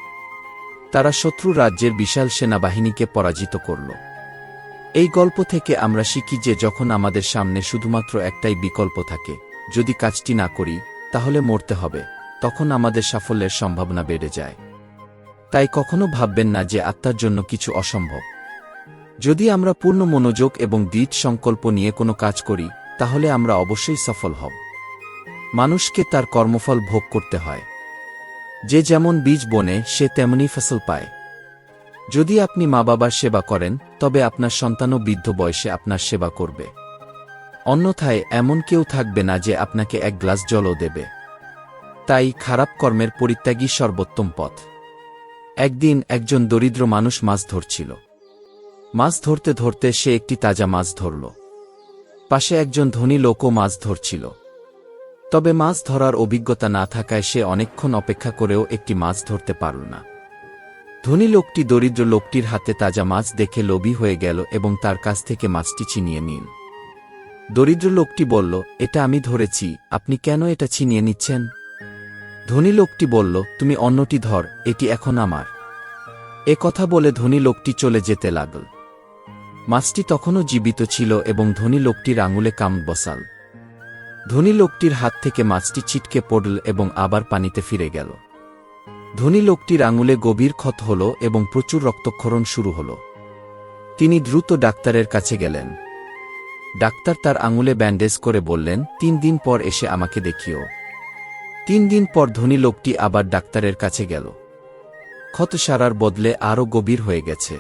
তারা শত্রু রাজ্যের বিশাল সেনাবাহিনীকে পরাজিত করল। এই গল্প থেকে আমরা শিখি যে যখন আমাদের সামনে শুধুমাত্র একটাই বিকল্প থাকে, যদি কাজটি না করি তাহলে মরতে হবে, তখন আমাদের সাফল্যের সম্ভাবনা বেড়ে যায়। তাই কখনো ভাববেন না যে আত্মার জন্য কিছু অসম্ভব। যদি আমরা পূর্ণ মনোযোগ এবং দৃঢ় সংকল্প নিয়ে কোনো কাজ করি, তাহলে আমরা অবশ্যই সফল হব। মানুষকে তার কর্মফল ভোগ করতে হয়। যে যেমন বীজ বোনে সে তেমনই ফসল পায়। যদি আপনি মা বাবার সেবা করেন, তবে আপনার সন্তানও বৃদ্ধ বয়সে আপনার সেবা করবে। অন্যথায় এমন কেউ থাকবে না যে আপনাকে এক গ্লাস জলও দেবে। তাই খারাপ কর্মের পরিত্যাগই সর্বোত্তম পথ। একদিন একজন দরিদ্র মানুষ মাছ ধরছিল। মাছ ধরতে ধরতে সে একটি তাজা মাছ ধরল। পাশে একজন ধনী লোকও মাছ ধরছিল। তবে মাছ ধরার অভিজ্ঞতা না থাকায় সে অনেকক্ষণ অপেক্ষা করেও একটি মাছ ধরতে পারল না। ধনী লোকটি দরিদ্র লোকটির হাতে তাজা মাছ দেখে লোভী হয়ে গেল এবং তার কাছ থেকে মাছটি ছিনিয়ে নিল। দরিদ্র লোকটি বলল, এটা আমি ধরেছি, আপনি কেন এটা ছিনিয়ে নিচ্ছেন? ধনী লোকটি বলল, তুমি অন্যটি ধর, এটি এখন আমার। এ কথা বলে ধনী লোকটি চলে যেতে লাগল। মাছটি তখনও জীবিত ছিল এবং ধনী লোকটির আঙুলে কামড় বসাল। ধনী লোকটির হাত থেকে মাছটি ছিটকে পড়ল এবং আবার পানিতে ফিরে গেল। ধনী লোকটির আঙুলে গভীর ক্ষত হল এবং প্রচুর রক্তক্ষরণ শুরু হল। তিনি দ্রুত ডাক্তারের কাছে গেলেন। ডাক্তার তার আঙুলে ব্যান্ডেজ করে বললেন, 3 দিন পর এসে আমাকে দেখিও। 3 দিন পর ধনী লোকটি আবার ডাক্তারের কাছে গেল। ক্ষত সারার বদলে আরও গভীর হয়ে গেছে।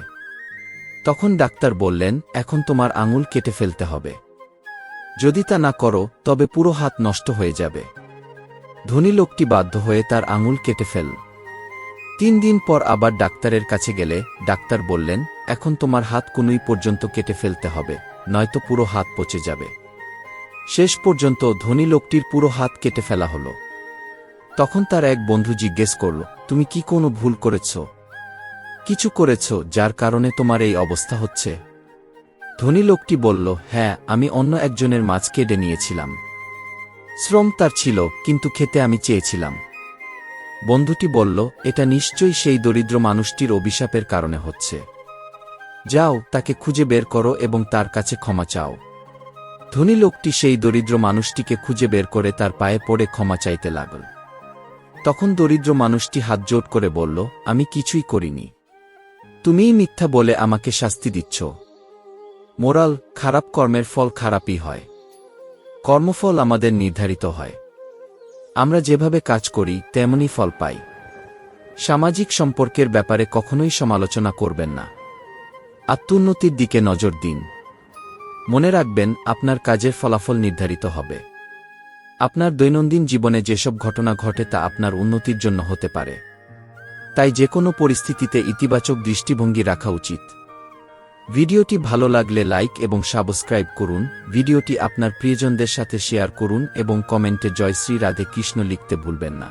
তখন ডাক্তার বললেন, এখন তোমার আঙুল কেটে ফেলতে হবে। যদি তা না করো তবে পুরো হাত নষ্ট হয়ে যাবে। ধনী লোকটি বাধ্য হয়ে তার আঙুল কেটে ফেলল। 3 দিন পর আবার ডাক্তারের কাছে গেলে ডাক্তার বললেন, এখন তোমার হাত কনুই পর্যন্ত কেটে ফেলতে হবে, নয়তো পুরো হাত পচে যাবে। শেষ পর্যন্ত ধনী লোকটির পুরো হাত কেটে ফেলা হলো। তখন তার এক বন্ধু জিজ্ঞেস করল, তুমি কি কোনো ভুল করেছ? কিছু করেছ যার কারণে তোমার এই অবস্থা হচ্ছে? ধনী লোকটি বলল, হ্যাঁ, আমি অন্য একজনের মাছ কেটে নিয়েছিলাম। শ্রম তার ছিল, কিন্তু খেতে আমি চেয়েছিলাম। বন্ধুটি বলল, এটা নিশ্চয়ই সেই দরিদ্র মানুষটির অভিশাপের কারণে হচ্ছে। যাও, তাকে খুঁজে বের করো এবং তার কাছে ক্ষমা চাও। ধনী লোকটি সেই দরিদ্র মানুষটিকে খুঁজে বের করে তার পায়ে পড়ে ক্ষমা চাইতে লাগল। তখন দরিদ্র মানুষটি হাতজোড় করে বলল, আমি কিছুই করিনি, তুমিই মিথ্যা বলে আমাকে শাস্তি দিচ্ছ। মোরাল, খারাপ কর্মের ফল খারাপই হয়। কর্মফল আমাদের নির্ধারিত হয়। আমরা যেভাবে কাজ করি তেমনই ফল পাই। সামাজিক সম্পর্কের ব্যাপারে কখনোই সমালোচনা করবেন না। আত্মোন্নতির দিকে নজর দিন। মনে রাখবেন, আপনার কাজের ফলাফল নির্ধারিত হবে। আপনার দৈনন্দিন জীবনে যেসব ঘটনা ঘটে তা আপনার উন্নতির জন্য হতে পারে। তাই যে কোনো পরিস্থিতিতে ইতিবাচক দৃষ্টিভঙ্গি রাখা উচিত। ভিডিওটি ভালো লাগলে লাইক এবং সাবস্ক্রাইব করুন। ভিডিওটি আপনার প্রিয়জনদের সাথে শেয়ার করুন এবং কমেন্টে জয় শ্রী রাধে কৃষ্ণ লিখতে ভুলবেন না।